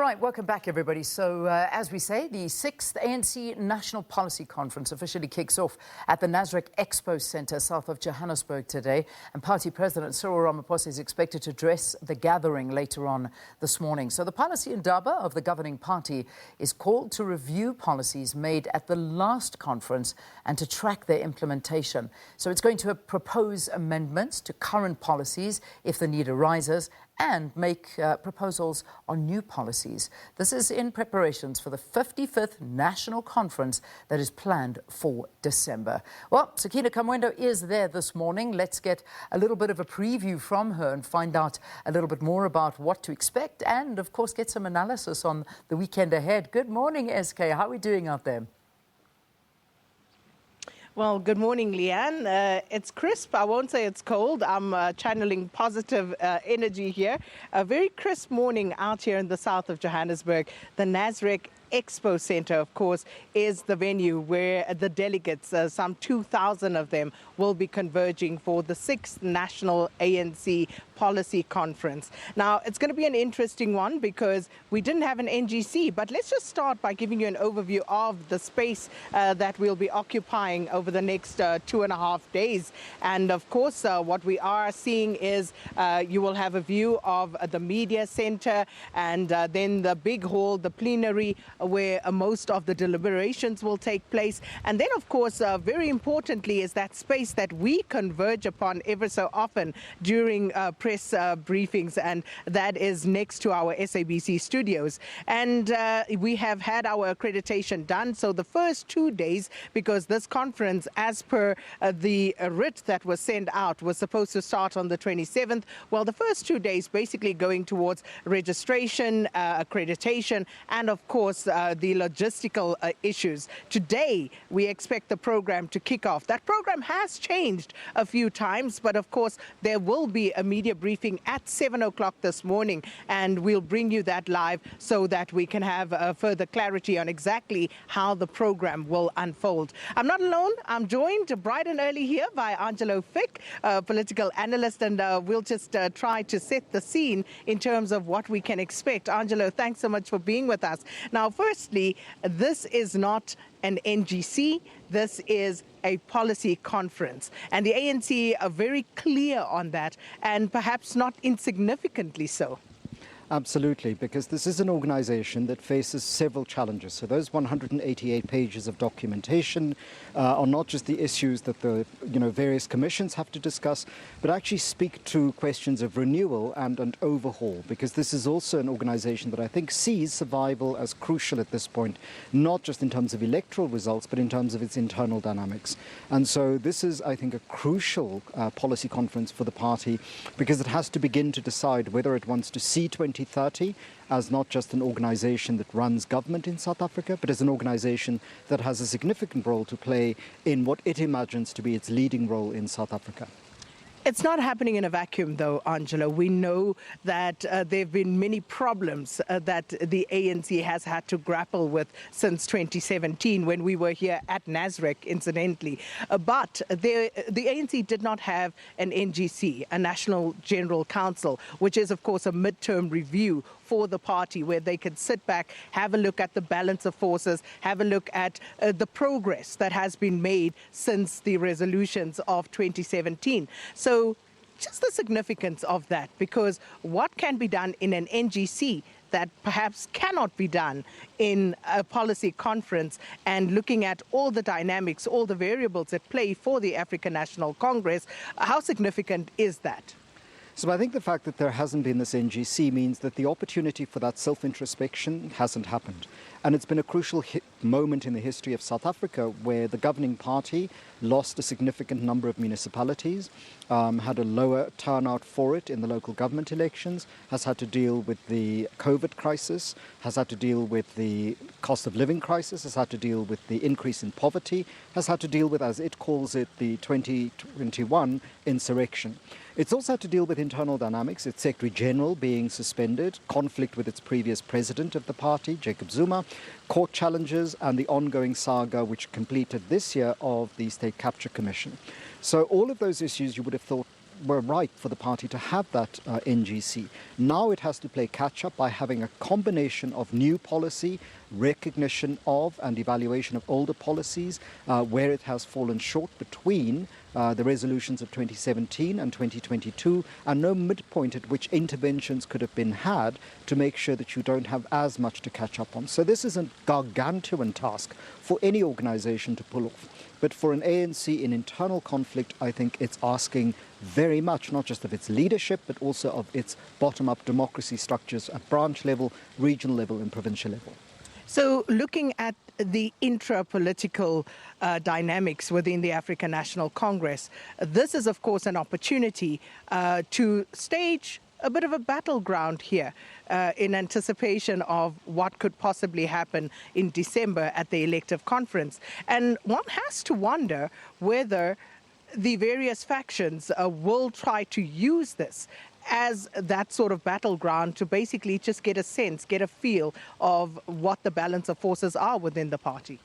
right, welcome back, everybody. So, as we say, the 6th ANC National Policy Conference officially kicks off at the Nasrec Expo Centre south of Johannesburg today. And Party President Cyril Ramaphosa is expected to address the gathering later on this morning. So the policy indaba of the governing party is called to review policies made at the last conference and to track their implementation. So it's going to propose amendments to current policies if the need arises, and make proposals on new policies. This is in preparations for the 55th National Conference that is planned for December. Well, Sakina Kamwendo is there this morning. Let's get a little bit of a preview from her and find out a little bit more about what to expect and, of course, get some analysis on the weekend ahead. Good morning, SK. How are we doing out there? Well, good morning, Leanne. It's crisp. I won't say it's cold. I'm channeling positive energy here. A very crisp morning out here in the south of Johannesburg. The Nasrec Expo Centre, of course, is the venue where the delegates, some 2,000 of them, will be converging for the 6th National ANC Policy Conference. Now, it's going to be an interesting one because we didn't have an NGC, but let's just start by giving you an overview of the space that we'll be occupying over the next 2.5 days. And of course, what we are seeing is you will have a view of the media centre and then the big hall, the plenary, where most of the deliberations will take place. And then, of course, very importantly, is that space that we converge upon ever so often during press briefings, and that is next to our SABC studios. And we have had our accreditation done. So the first 2 days, because this conference, as per the writ that was sent out, was supposed to start on the 27th. Well, the first 2 days basically going towards registration, accreditation, and of course, the logistical issues. Today, we expect the program to kick off. That program has changed a few times, but of course, there will be a media briefing at 7 o'clock this morning, and we'll bring you that live so that we can have further clarity on exactly how the program will unfold. I'm not alone. I'm joined bright and early here by Angelo Fick, political analyst, and we'll just try to set the scene in terms of what we can expect. Angelo, thanks so much for being with us. Now, firstly, this is not an NGC. This is a policy conference. And the ANC are very clear on that, and perhaps not insignificantly so. Absolutely, because this is an organization that faces several challenges. So those 188 pages of documentation are not just the issues that the various commissions have to discuss, but actually speak to questions of renewal and an overhaul, because this is also an organization that I think sees survival as crucial at this point, not just in terms of electoral results, but in terms of its internal dynamics. And so this is, I think, a crucial policy conference for the party, because it has to begin to decide whether it wants to see 2030 as not just an organization that runs government in South Africa, but as an organization that has a significant role to play in what it imagines to be its leading role in South Africa. It's not happening in a vacuum, though, Angelo. We know that there have been many problems that the ANC has had to grapple with since 2017, when we were here at Nasrec, incidentally. But the ANC did not have an NGC, a National General Council, which is, of course, a midterm review for the party, where they could sit back, have a look at the balance of forces, have a look at the progress that has been made since the resolutions of 2017. So just the significance of that, because what can be done in an NGC that perhaps cannot be done in a policy conference, and looking at all the dynamics, all the variables at play for the African National Congress, how significant is that? So I think the fact that there hasn't been this NGC means that the opportunity for that self-introspection hasn't happened. And it's been a crucial moment in the history of South Africa, where the governing party lost a significant number of municipalities, had a lower turnout for it in the local government elections, has had to deal with the COVID crisis, has had to deal with the cost of living crisis, has had to deal with the increase in poverty, has had to deal with, as it calls it, the 2021 insurrection. It's also had to deal with internal dynamics, its Secretary General being suspended, conflict with its previous president of the party, Jacob Zuma, court challenges, and the ongoing saga, which completed this year, of the State Capture Commission. So all of those issues you would have thought were right for the party to have that NGC. Now it has to play catch-up by having a combination of new policy, recognition of and evaluation of older policies, where it has fallen short between the resolutions of 2017 and 2022, and no midpoint at which interventions could have been had to make sure that you don't have as much to catch up on. So this is a gargantuan task for any organization to pull off. But for an ANC in internal conflict, I think it's asking very much, not just of its leadership, but also of its bottom-up democracy structures at branch level, regional level, and provincial level. So looking at the intra-political dynamics within the African National Congress, this is, of course, an opportunity to stage a bit of a battleground here in anticipation of what could possibly happen in December at the elective conference. And one has to wonder whether the various factions will try to use this as that sort of battleground to basically just get a sense, get a feel of what the balance of forces are within the party.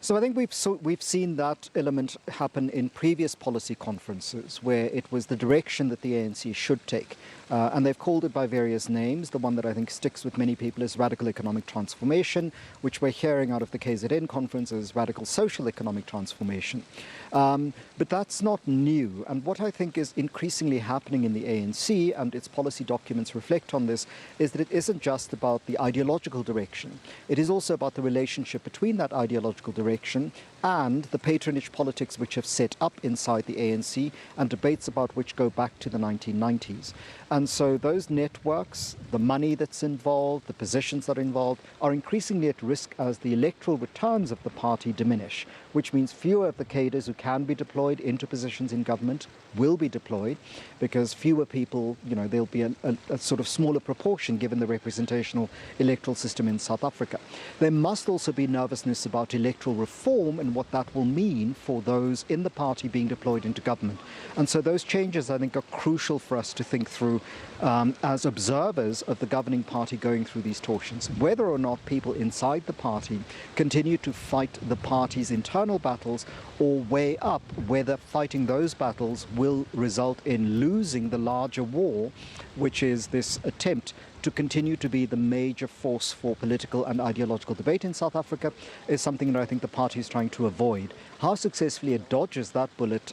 So I think we've seen that element happen in previous policy conferences where it was the direction that the ANC should take. And they've called it by various names. The one that I think sticks with many people is radical economic transformation, which we're hearing out of the KZN conference as radical social economic transformation. But that's not new. And what I think is increasingly happening in the ANC, and its policy documents reflect on this, is that it isn't just about the ideological direction. It is also about the relationship between that ideological direction and the patronage politics which have set up inside the ANC, and debates about which go back to the 1990s. And so those networks, the money that's involved, the positions that are involved, are increasingly at risk as the electoral returns of the party diminish, which means fewer of the cadres who can be deployed into positions in government will be deployed, because fewer people, there'll be a sort of smaller proportion given the representational electoral system in South Africa. There must also be nervousness about electoral reform and what that will mean for those in the party being deployed into government. And so those changes, I think, are crucial for us to think through as observers of the governing party going through these torsions. Whether or not people inside the party continue to fight the party's internal battles, or weigh up whether fighting those battles will result in losing the larger war, which is this attempt to continue to be the major force for political and ideological debate in South Africa, is something that I think the party is trying to avoid. How successfully it dodges that bullet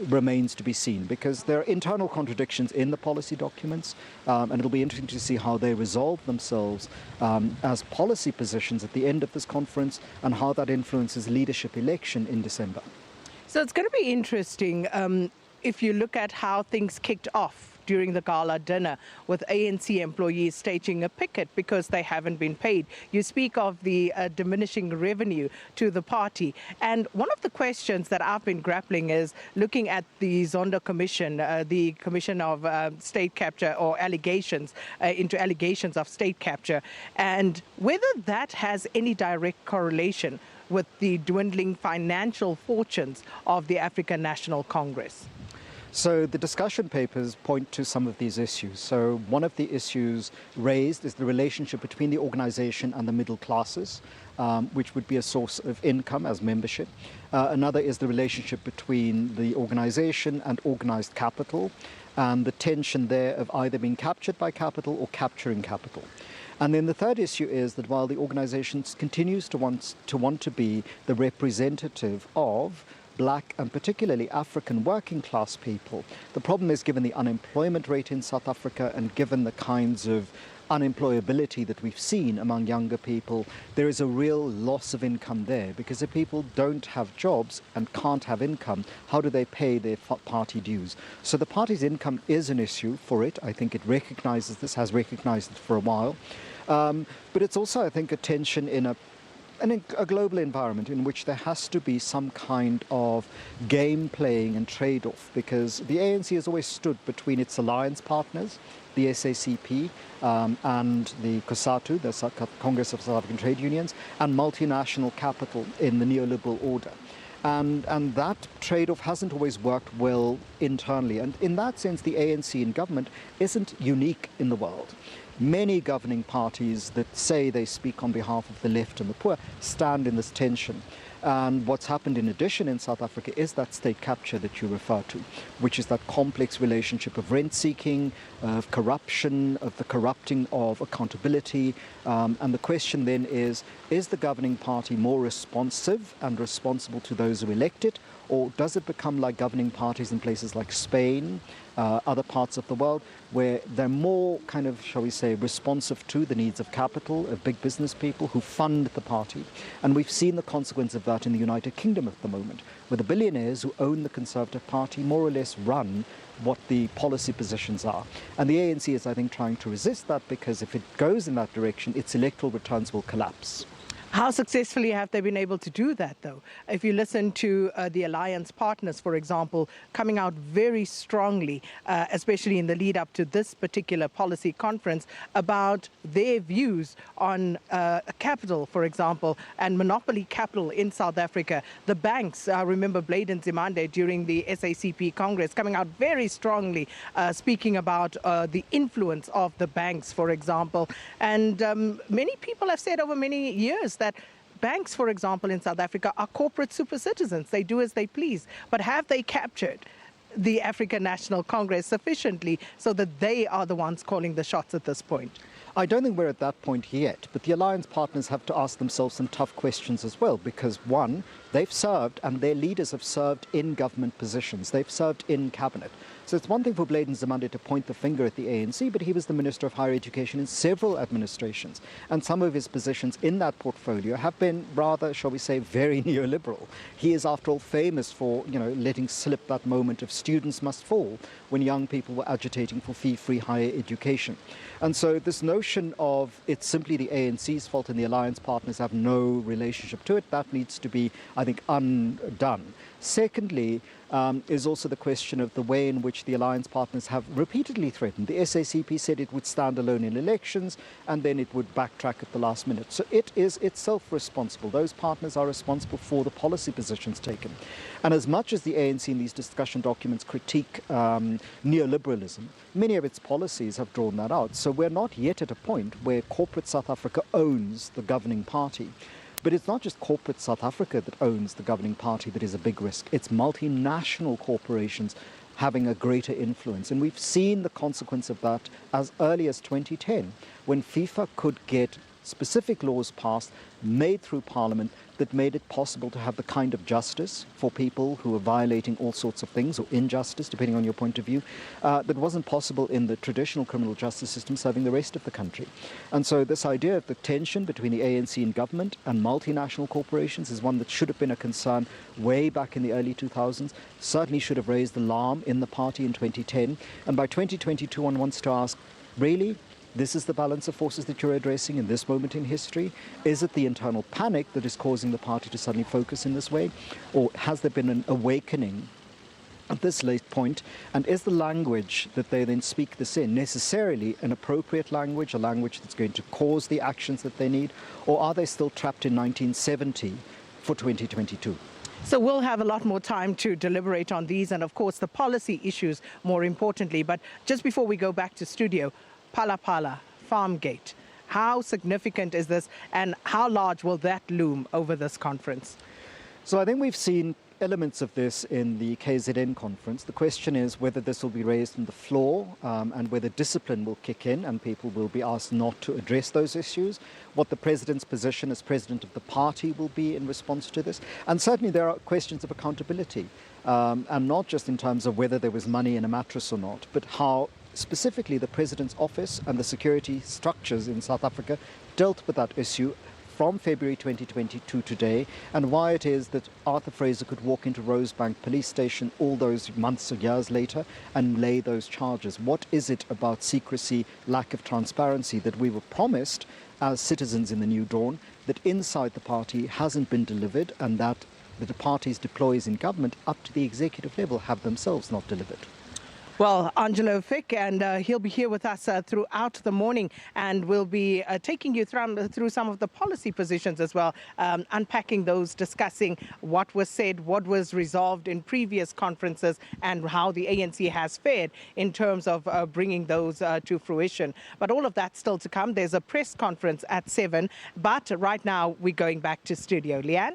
remains to be seen, because there are internal contradictions in the policy documents, and it'll be interesting to see how they resolve themselves as policy positions at the end of this conference, and how that influences leadership election in December. So it's going to be interesting if you look at how things kicked off during the gala dinner, with ANC employees staging a picket because they haven't been paid. You speak of the diminishing revenue to the party. And one of the questions that I've been grappling is looking at the Zondo Commission, the Commission of State Capture, or allegations into allegations of state capture, and whether that has any direct correlation with the dwindling financial fortunes of the African National Congress. So the discussion papers point to some of these issues. So one of the issues raised is the relationship between the organization and the middle classes, which would be a source of income as membership. Another is the relationship between the organization and organized capital, and the tension there of either being captured by capital or capturing capital. And then the third issue is that while the organization continues to want to be the representative of Black and particularly African working class people, the problem is, given the unemployment rate in South Africa and given the kinds of unemployability that we've seen among younger people, there is a real loss of income there, because if people don't have jobs and can't have income, how do they pay their party dues? So the party's income is an issue for it. I think it recognizes this, has recognized it for a while. But it's also, I think, a tension in a global environment in which there has to be some kind of game playing and trade-off, because the ANC has always stood between its alliance partners, the SACP and the COSATU, the Congress of South African Trade Unions, and multinational capital in the neoliberal order. And that trade-off hasn't always worked well internally. And in that sense, the ANC in government isn't unique in the world. many governing parties that say they speak on behalf of the left and the poor stand in this tension. And what's happened in addition in South Africa is that state capture that you refer to, which is that complex relationship of rent-seeking, of corruption, of the corrupting of accountability. And the question then is the governing party more responsive and responsible to those who elect it, or does it become like governing parties in places like Spain, other parts of the world, where they're more kind of, shall we say, responsive to the needs of capital, of big business people who fund the party. And we've seen the consequence of that in the United Kingdom at the moment, where the billionaires who own the Conservative Party more or less run what the policy positions are. And the ANC is, I think, trying to resist that, because if it goes in that direction, its electoral returns will collapse. How successfully have they been able to do that, though? If you listen to the alliance partners, for example, coming out very strongly, especially in the lead up to this particular policy conference, about their views on capital, for example, and monopoly capital in South Africa. The banks, I remember Blade and Zimande during the SACP Congress coming out very strongly, speaking about the influence of the banks, for example. And many people have said over many years that banks, for example, in South Africa are corporate super citizens. They do as they please. But have they captured the African National Congress sufficiently so that they are the ones calling the shots at this point? I don't think we're at that point yet, but the alliance partners have to ask themselves some tough questions as well, because one, they've served and their leaders have served in government positions. They've served in cabinet. So it's one thing for Blade and Zimande to point the finger at the ANC, but he was the Minister of Higher Education in several administrations. And some of his positions in that portfolio have been rather, shall we say, very neoliberal. He is, after all, famous for, letting slip that moment of students must fall when young people were agitating for fee-free higher education. And so this notion of it's simply the ANC's fault and the alliance partners have no relationship to it, that needs to be, I think, undone. Secondly, is also the question of the way in which the alliance partners have repeatedly threatened. The SACP said it would stand alone in elections and then it would backtrack at the last minute. So it is itself responsible. Those partners are responsible for the policy positions taken. And as much as the ANC in these discussion documents critique neoliberalism, many of its policies have drawn that out. So we're not yet at a point where corporate South Africa owns the governing party. But it's not just corporate South Africa that owns the governing party that is a big risk. It's multinational corporations having a greater influence. And we've seen the consequence of that as early as 2010, when FIFA could get specific laws passed, made through Parliament, that made it possible to have the kind of justice for people who are violating all sorts of things, or injustice, depending on your point of view, that wasn't possible in the traditional criminal justice system serving the rest of the country. And so this idea of the tension between the ANC and government and multinational corporations is one that should have been a concern way back in the early 2000s, certainly should have raised alarm in the party in 2010. And by 2022, one wants to ask, really? This is the balance of forces that you're addressing in this moment in history? Is it the internal panic that is causing the party to suddenly focus in this way? Or has there been an awakening at this late point? And is the language that they then speak this in necessarily an appropriate language, a language that's going to cause the actions that they need? Or are they still trapped in 1970 for 2022? So we'll have a lot more time to deliberate on these and, of course, the policy issues more importantly. But just before we go back to studio, Phala Phala, Farmgate. How significant is this and how large will that loom over this conference? So I think we've seen elements of this in the KZN conference. The question is whether this will be raised from the floor and whether discipline will kick in and people will be asked not to address those issues, what the president's position as president of the party will be in response to this. And certainly there are questions of accountability, and not just in terms of whether there was money in a mattress or not, but how specifically the President's office and the security structures in South Africa dealt with that issue from February 2022 today, and why it is that Arthur Fraser could walk into Rosebank Police Station all those months or years later and lay those charges. What is it about secrecy, lack of transparency that we were promised as citizens in the New Dawn that inside the party hasn't been delivered, and that the parties deploys in government up to the executive level have themselves not delivered? Well, Angelo Fick, and he'll be here with us throughout the morning, and we'll be taking you through some of the policy positions as well, unpacking those, discussing what was said, what was resolved in previous conferences, and how the ANC has fared in terms of bringing those to fruition. But all of that still to come. There's a press conference at 7, but right now we're going back to studio. Leanne?